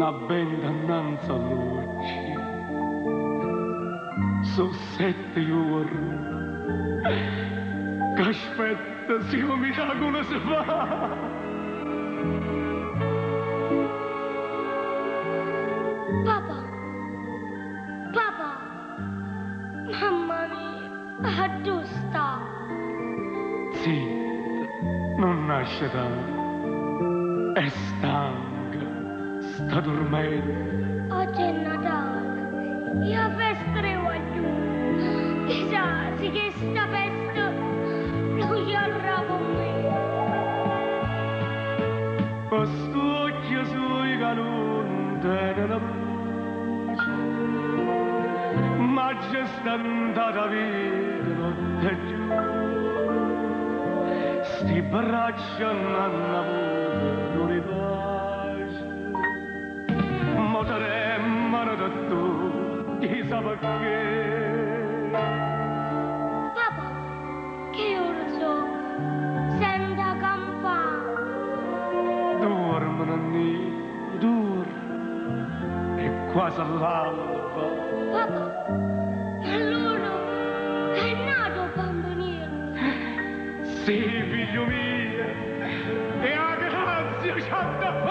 una ben dannanza luce, su 7 ore, che aspetta se un miracolo si fa. Papà, papà, mamma mia, dove sta? Zitta, non nasce da, è stanca, sta dormendo. Oggi è Natale, io festerò a giù. Chissà se che sta festa lo chiarrà con me. Questo occhio sui calon tenere luce, ma c'è sta andata via notte giù. Sti braccia non hanno avuto di pace, ma tremano da tu, chissà perché. Papà, che ore sono? Senta campana. Dormono nido, dormo, è quasi all'alba. Papà, ma loro è nato bambinino. Sì, figlio mio, e a grazia ci ha dato.